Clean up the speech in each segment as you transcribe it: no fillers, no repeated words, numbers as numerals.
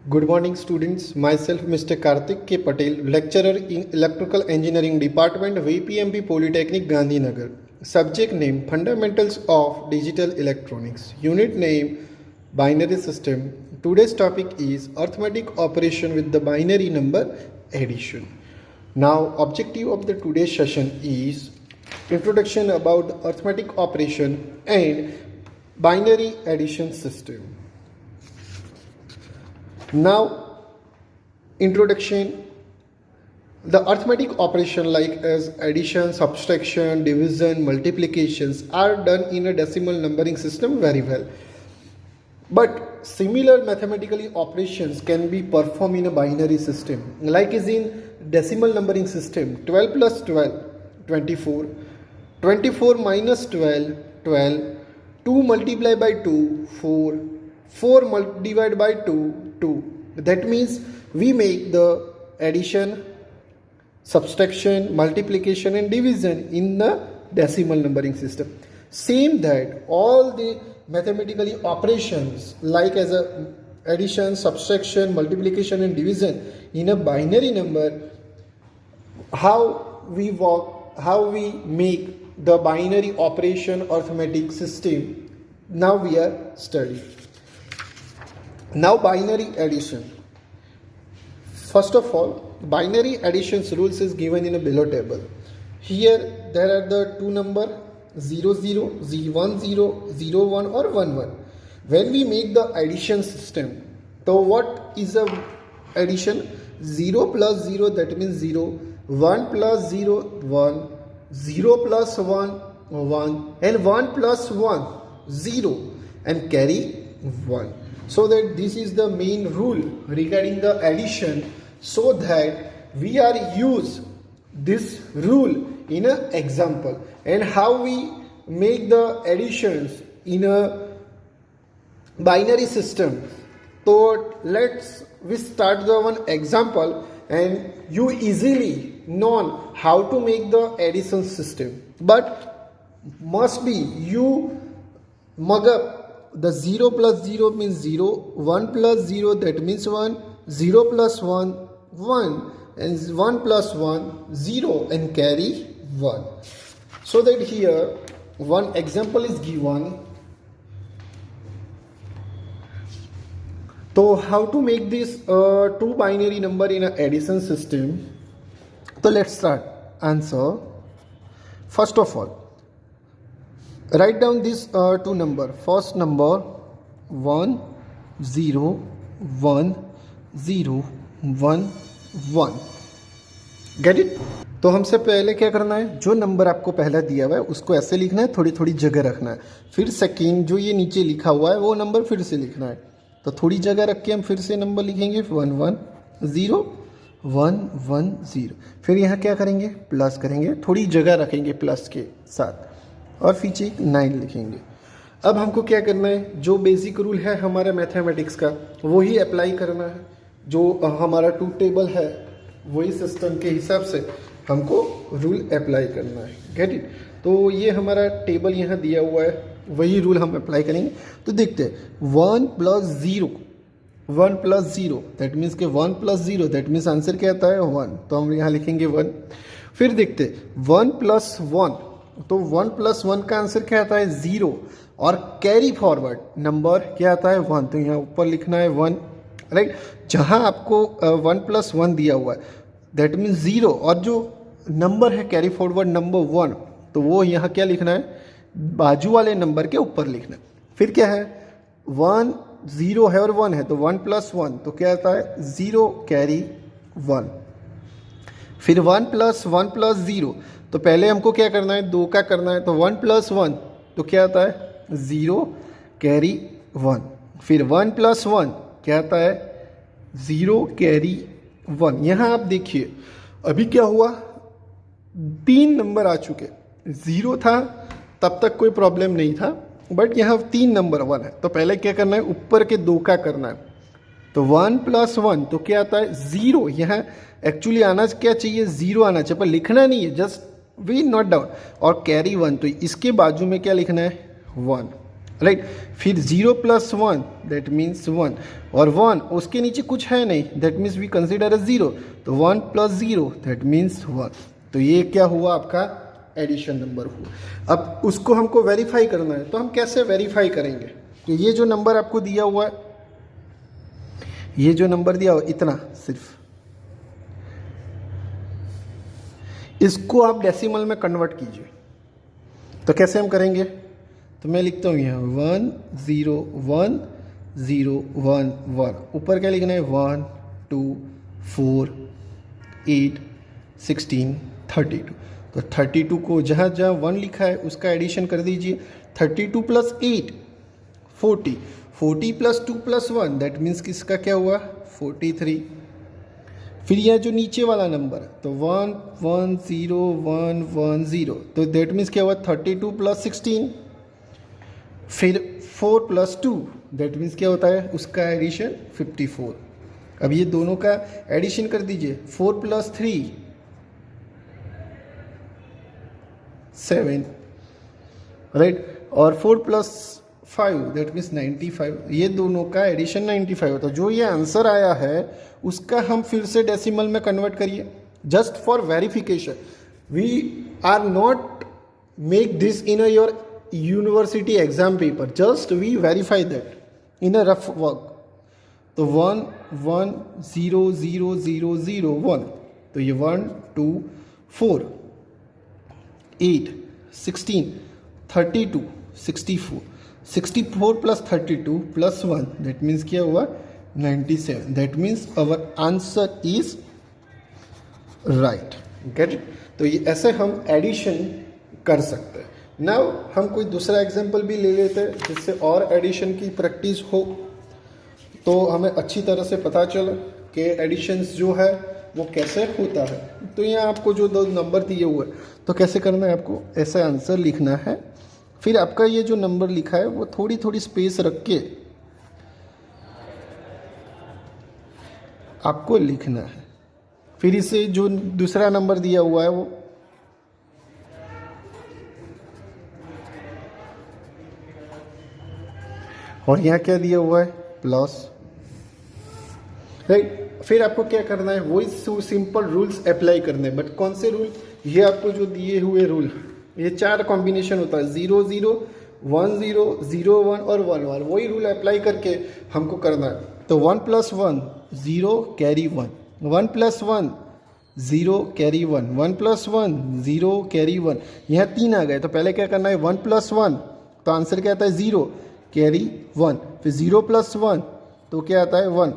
Good morning students, myself Mr. Karthik K. Patel, lecturer in Electrical Engineering Department, VPMP Polytechnic, Gandhinagar. Subject name Fundamentals of Digital Electronics. Unit name Binary System. Today's topic is Arithmetic Operation with the Binary Number Addition. Now objective of the today's session is introduction about the arithmetic operation and binary addition system. Now introduction. The arithmetic operation like as addition, subtraction, division, multiplications are done in a decimal numbering system very well. But similar mathematical operations can be performed in a binary system like is in decimal numbering system. 12 plus 12, 24. 24 minus 12, 12. 2 multiplied by 2, 4. 4 divided by 2, 2. That means we make the addition, subtraction, multiplication and division in the decimal numbering system. Same that all the mathematical operations like as a addition, subtraction, multiplication and division in a binary number, how we work, how we make the binary operation arithmetic system. Now we are studying. Now binary addition. First of all, binary additions rules is given in a below table. Here there are the two number 0 0, 1 0, 0 1 or 1 1. When we make the addition system, so what is a addition? 0 plus 0, that means 0, 1 plus 0, 1, 0 plus 1, 1 and 1 plus 1, 0 and carry 1. So that this is the main rule regarding the addition, so that we are use this rule in an example and how we make the additions in a binary system. So we start the one example and you easily know how to make the addition system, but must be you mug up the 0 plus 0 means 0, 1 plus 0 that means 1, 0 plus 1, 1 and 1 plus 1, 0 and carry 1. So that here one example is given. So how to make this two binary number in an addition system? So let's start. Answer. First of all, write down these two number. First number 1 0 1 0 1 1. Get it? तो हमसे पहले क्या करना है, जो number आपको पहला दिया हुआ है उसको ऐसे लिखना है, थोड़ी थोड़ी जगह रखना है. फिर सेकेंड जो ये नीचे लिखा हुआ है वो नंबर फिर से लिखना है. तो थोड़ी जगह रख के हम फिर से नंबर लिखेंगे 1 1 0 1 1 0. फिर यहाँ क्या करेंगे, प्लस करेंगे, थोड़ी जगह रखेंगे प्लस के साथ और पीछे एक 9 लिखेंगे. अब हमको क्या करना है, जो बेसिक रूल है हमारा मैथमेटिक्स का वही अप्लाई करना है. जो हमारा टू टेबल है वही सिस्टम के हिसाब से हमको रूल अप्लाई करना है. Get it? तो ये हमारा टेबल यहाँ दिया हुआ है, वही रूल हम अप्लाई करेंगे. तो देखते हैं 1 प्लस 0, 1 प्लस 0 दैट मीन्स के 1 प्लस 0 दैट मीन्स आंसर क्या आता है 1. तो हम यहाँ लिखेंगे 1. फिर देखते 1 प्लस 1, तो 1 प्लस 1 का आंसर क्या आता है 0 और कैरी फॉरवर्ड नंबर क्या आता है 1. तो यहाँ ऊपर लिखना है 1. राइट? जहाँ आपको 1 प्लस 1 दिया हुआ है दैट मीन्स 0 और जो नंबर है कैरी फॉरवर्ड नंबर 1, तो वो यहाँ क्या लिखना है, बाजू वाले नंबर के ऊपर लिखना है. फिर क्या है 1 0 है और 1 है, तो 1 प्लस 1 तो क्या आता है 0 कैरी 1. फिर 1 प्लस 0, तो पहले हमको क्या करना है 2 का करना है, तो 1 प्लस 1 तो क्या आता है 0 कैरी 1. फिर 1 प्लस 1 क्या आता है 0 कैरी 1. यहाँ आप देखिए अभी क्या हुआ, 3 नंबर आ चुके. 0 था तब तक कोई प्रॉब्लम नहीं था, बट यहाँ 3 नंबर 1 है, तो पहले क्या करना है ऊपर के 2 का करना है. तो 1 प्लस 1 तो क्या आता है 0. यहाँ एक्चुअली आना क्या चाहिए 0 आना चाहिए, पर लिखना नहीं है, जस्ट वी नोट डाउन. और कैरी 1 तो इसके बाजू में क्या लिखना है 1. राइट। फिर 0 + 1 दैट मीन्स 1, और 1 उसके नीचे कुछ है नहीं, that means we consider as 0, तो 1 + 0 दैट मीन्स 1। तो ये क्या हुआ आपका एडिशन नंबर हुआ। अब उसको हमको वेरीफाई करना है, तो हम कैसे वेरीफाई करेंगे? तो ये जो नंबर आपको दिया हुआ है, ये जो नंबर दिया हुआ इतना, सिर्फ इसको आप डेसिमल में कन्वर्ट कीजिए। तो कैसे हम करेंगे? तो मैं लिखता हूँ यहाँ 1 0 1 0 1 1, ऊपर क्या लिखना है 1 2 4 8 16 32। तो 32 को जहाँ जहाँ 1 लिखा है उसका एडिशन कर दीजिए। 32 + 8 40, 40 + 2 + 1 दैट मीन्स किसका क्या हुआ 43। फिर यह जो नीचे वाला नंबर, तो 1 1 0 1 1 0, तो दैट मीन्स क्या हुआ 32 + 16। फिर 4 + 2 दैट मीन्स क्या होता है उसका एडिशन 54। अब ये दोनों का एडिशन कर दीजिए। 4 + 3 7, राइट, और 4 + 5 दैट मीन्स 95। ये दोनों का एडिशन 95 होता है। जो ये आंसर आया है उसका हम फिर से डेसिमल में कन्वर्ट करिए, just for verification. We are not make this in your university exam paper, just we verify that in a rough work. तो 1 1 0 0 0 0 1, तो ये 1 2 4 8 16 32 64, 64 + 32 + 1 दैट मीन्स क्या हुआ 97। That means our answer is right. Get it? तो ये ऐसे हम addition कर सकते हैं। नाउ हम कोई दूसरा एग्जाम्पल भी ले लेते हैं जिससे और एडिशन की प्रैक्टिस हो, तो हमें अच्छी तरह से पता चले कि एडिशंस जो है वो कैसे होता है। तो यहाँ आपको जो 2 नंबर दिए हुए, तो कैसे करना है आपको ऐसा आंसर लिखना है। फिर आपका ये जो नंबर लिखा है वो थोड़ी थोड़ी स्पेस रख के आपको लिखना है। फिर इसे जो दूसरा नंबर दिया हुआ है वो और यहाँ क्या दिया हुआ है प्लस, राइट। फिर आपको क्या करना है वही सिंपल रूल्स अप्लाई करने हैं। बट कौन से रूल? ये आपको जो दिए हुए रूल, ये 4 कॉम्बिनेशन होता है 0 0 1 0 0 1 और 1 1, वही रूल अप्लाई करके हमको करना है। तो 1 + 1 0 कैरी 1, 1 + 1 0 कैरी 1, 1 + 1 0 कैरी 1। यहाँ 3 आ गए, तो पहले क्या करना है 1 + 1, तो आंसर क्या आता है 0 कैरी 1। फिर 0 + 1 तो क्या आता है 1,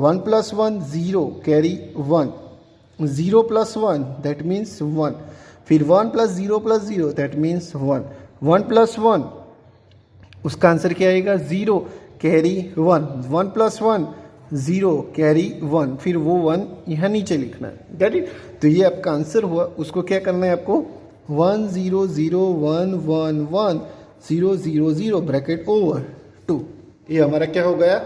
1 + 1 0 कैरी 1, 0 + 1 दैट मीन्स 1। फिर 1 + 0 + 0 दैट मीन्स 1, 1 + 1 उसका आंसर क्या आएगा 0 कैरी 1, 1 + 1 0 कैरी 1। फिर वो 1 यहाँ नीचे लिखना है। Get it? तो ये आपका आंसर हुआ। उसको क्या करना है आपको 1 0 0 1 1 1 0 0 0 ब्रैकेट ओवर 2। ये हमारा क्या हो गया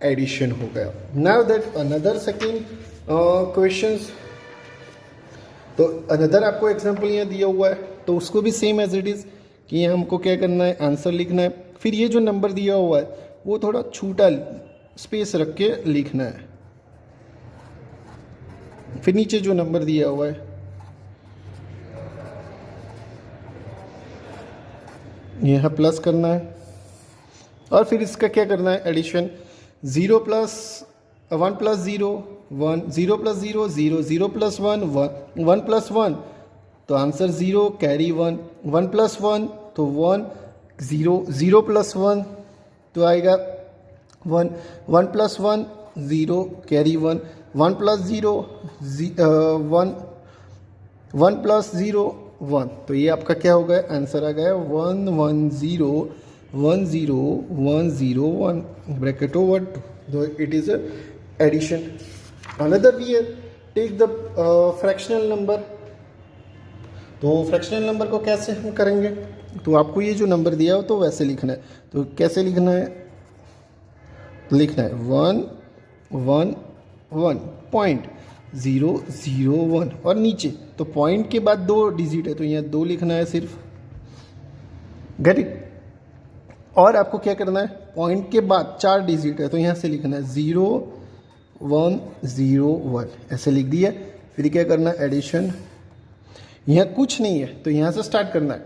एडिशन हो गया। Now that another second questions, तो अनदर आपको एग्जांपल यहाँ दिया हुआ है, तो उसको भी सेम एज इट इज़ कि यहाँ हमको क्या करना है आंसर लिखना है। फिर ये जो नंबर दिया हुआ है वो थोड़ा छोटा स्पेस रख के लिखना है। फिर नीचे जो नंबर दिया हुआ है यहाँ प्लस करना है, और फिर इसका क्या करना है एडिशन 0 + 1 + 0 1, 0 + 0 0, 0 + 1 1, 1 + 1 तो आंसर 0 कैरी 1, 1 + 1 तो 1 0, 0 + 1 तो आएगा 1, 1 + 1 0 कैरी 1, 1 + 0 1, 1 + 0 1। तो ये आपका क्या हो गया आंसर आ गया 1 1 0 1 0 1 0 1 bracket over 2। It is addition. Another we take the fractional number. तो फ्रैक्शनल नंबर को कैसे हम करेंगे? तो आपको ये जो नंबर दिया हो तो वैसे लिखना है। तो कैसे लिखना है? लिखना है 1 1 1 पॉइंट 0 0 1 और नीचे तो पॉइंट के बाद 2 डिजिट है तो यहाँ 2 लिखना है सिर्फ। Get it? और आपको क्या करना है, पॉइंट के बाद 4 डिजिट है तो यहाँ से लिखना है 0 1 0 1 ऐसे लिख दिया। फिर क्या करना है, एडिशन। यहाँ कुछ नहीं है तो यहाँ से स्टार्ट करना है।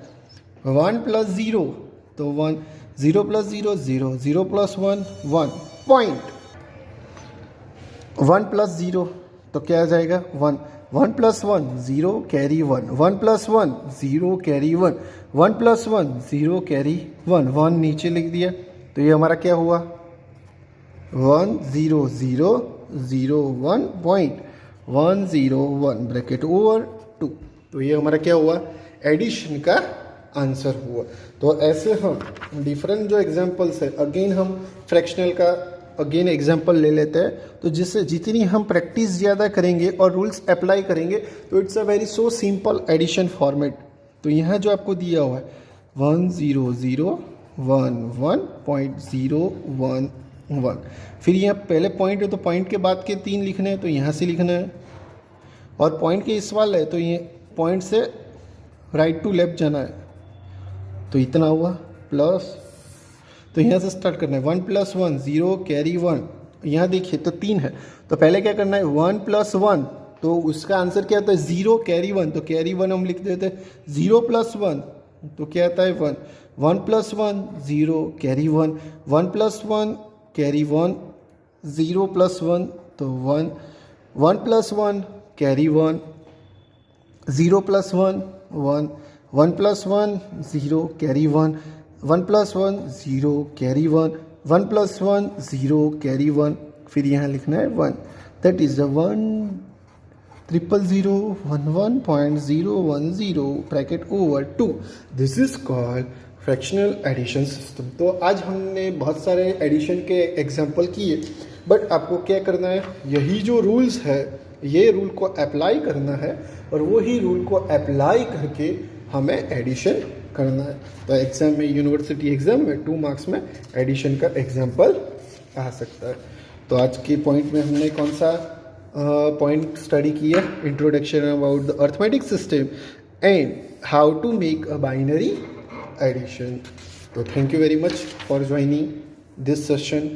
1 + 0 तो 1, 0 + 0 0, 0 + 1 1, पॉइंट। 1 + 0 तो क्या आ जाएगा 1, 1 + 1 0 कैरी 1, 1 + 1 0 कैरी 1, 1 + 1 0 कैरी 1, 1 नीचे लिख दिया। तो ये हमारा क्या हुआ 1 0 0 0 1 पॉइंट 1 0 1 ब्रैकेट ओवर 2। तो ये हमारा क्या हुआ, एडिशन का आंसर हुआ। तो ऐसे हम डिफरेंट जो एग्जांपल्स है, अगेन हम फ्रैक्शनल का अगेन एग्जांपल ले लेते हैं। तो जिससे जितनी हम प्रैक्टिस ज़्यादा करेंगे और रूल्स अप्लाई करेंगे तो it's a very so simple addition format. तो यहाँ जो आपको दिया हुआ है 1 0 0 1 1 0 1 1, फिर यहाँ पहले पॉइंट है तो पॉइंट के बाद के 3 लिखने हैं तो यहाँ से लिखना है, और पॉइंट के इस वाले है तो ये पॉइंट से राइट टू लेफ्ट जाना है। तो इतना हुआ प्लस, तो यहाँ से स्टार्ट करना है 1 + 1 0 कैरी 1। यहाँ देखिए तो 3 है तो पहले क्या करना है 1 + 1 तो उसका आंसर क्या आता है 0 कैरी 1, तो कैरी 1 हम लिख देते हैं। 0 + 1 तो क्या आता है 1, 1 + 1 0 कैरी 1, 1 + 1 कैरी 1, 0 + 1 तो 1, 1 + 1 कैरी 1, 0 + 1 1, 1 + 1 0 कैरी 1, 1 + 1 0 कैरी 1, 1 + 1 0 कैरी 1, फिर यहाँ लिखना है 1, that is the 1 0 0 11.010 bracket over 2। This is called fractional addition system. तो आज हमने बहुत सारे एडिशन के एग्जाम्पल किए, बट आपको क्या करना है, यही जो रूल्स है ये रूल को अप्लाई करना है, और वही रूल को अप्लाई करके हमें एडिशन करना है। तो एग्जाम में, यूनिवर्सिटी एग्जाम में 2 मार्क्स में एडिशन का एग्जाम्पल आ सकता है। तो आज के पॉइंट में हमने कौन सा पॉइंट स्टडी किया, introduction about the arithmetic system and how to make a binary addition. तो thank you very much for joining this session.